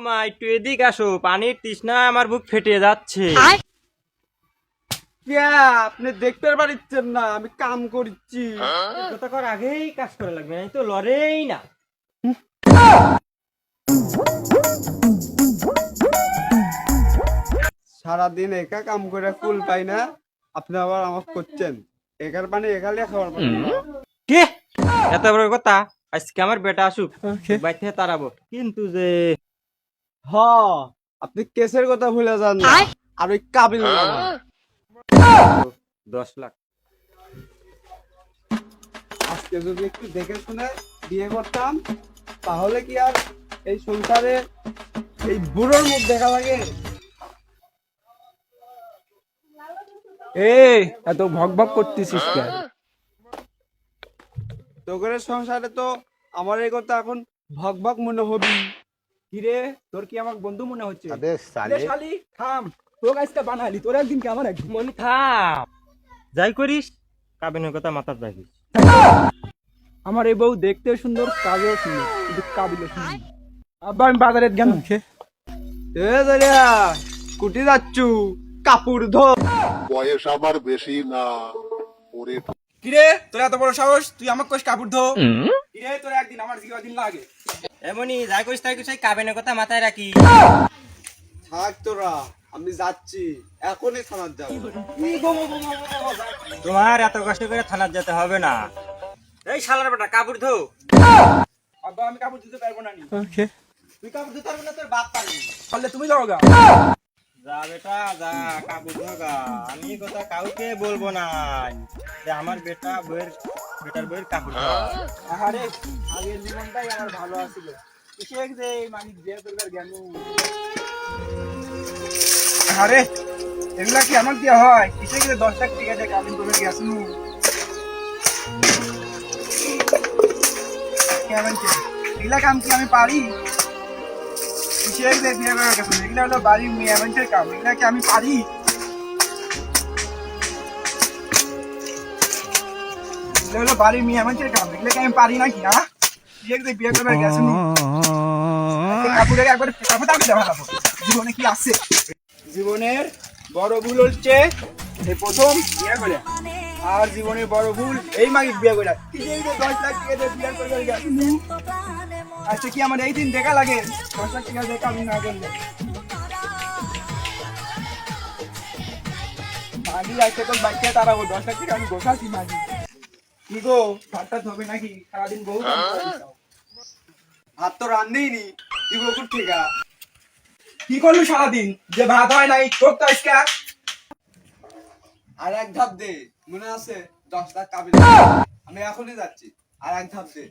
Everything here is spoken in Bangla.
মা একটু এদিক আসো, পানির তৃষ্ণায় আমার বুক ফেটে যাচ্ছে। আপনি দেখতে পারিচ্ছেন না আমি কাম করছি। কথা কর আগেই কাজ করা লাগবে, নাই তো লড়েই না। সারাদিন একা কাম করে কুল পাই না, আপনি আবার আমাকে করছেন একার পানি একালে খাওয়ার পানি। কে এত বড় কথা? আজকে আমার বেটা আসুক, বাইর থেকে তাড়াবো কিন্তু যে। হ, আপনি কেসের কথা ভুলে যান না, আর ওই কাবিল নামা। 10 লাখ। আজকে যদি একটু দেখে শুনে বিয়ে করতাম তাহলে কি আর এই সংসারে এই বুড়োর মুখ দেখা লাগে? এত ভক ভক করতেছিস কেন? তোদের সংসারে তো আমার এই কথা এখন ভক ভক মনে হবি। কিরে, তোর কি আমার বন্ধু মনে হচ্ছে? কিরে শালি, থাম। তোর আজকে বানালি, তোর একদিন কি আমার একদিন। মনি থাম, যাই করিস কাবিনের কথা মাথার রাখিস। আমার এই বউ দেখতে সুন্দর, কাজেও সুন্দর, কিন্তু কাবিলও সুন্দর। আব্বা আমি বাজারে গেলাম। এ দরিয়া কুটি যাচ্ছু, কাপড় ধো। বয়স আমার বেশি না ওরে। কিরে, তোর এত বড় সাহস, তুই আমাকে কইস কাপড় ধো? কিরে, তোর একদিন আমার দিন লাগে। এমনি যাই করিস তাই করিস, কাবিনের কথা মাথায় রাখি। থাক তোরা, আমি যাচ্ছি, এখনই থানার যাবো। তোমার এত কষ্ট করে থানার যেতে হবে না। এই শালার বেটা কাপড় ধো। আব্বা আমি কাপড় দিতে পারবো না। তুই কাপড় ধুতে পারবি না, তোর বাপ পারবি। পারলে তুমি যাও গা। যা বেটা যা, কাপড় ধোগা। আমি এই কথা কাউকে বলবো না যে আমার বেটার বইয়ের কাপড় ধোয়া। আরে আগের জীবনটাই আমার ভালো আছিল, কিসে যে মানি বিয়ে করবার জ্ঞান। আরে এগুলা কি আমার দিয়ে হয়? কিসে গেলে 10 লাখ টাকা দিয়ে কাবিন করে গেছিল। কেমন কি এগুলা কাম কি আমি পারি? কিসে গেলে বিয়ে করে গেছিল? এগুলা হলো বাড়ি মেয়ে মানুষের কাম, এগুলা কি আমি পারি? এগুলা হলো বাড়ির মেয়ে মানুষের কাম, এগুলা কি আমি পারি নাকি? না কিসে গেলে বিয়ে করবার গেছিল? কাপড়ের একবার ফেটা দিতে ভালো। জীবনে কি আছে? জীবনের বড় ভুল হচ্ছে এই প্রথম বিয়ে করে, আর জীবনের বড় ভুল এই মাগিক বিয়ে করে। 10 লাখ টাকা দিয়ে বিয়ে করে গেছিল। আচ্ছা কি আমার এই দিন দেখা লাগে 10 লাখ টাকা দেখা আমি না করলে? মাগি আজকে তোর বাচ্চা তারাবো 10 লাখ টাকা আমি গোছাচ্ছি। মাগি কি গো, ভাতটা হবে নাকি? সারাদিন বহু কাম করে দিছো। ভাত তো রান্নেই নি, দিব কুট থেকে। কি করলি সারাদিন যে ভাত হয় নাই? তোর তো আজকে আর এক ধাপ দে, মনে আছে 10 লাখ কাবিল। আমি এখনই যাচ্ছি, আর এক ধাপ দে।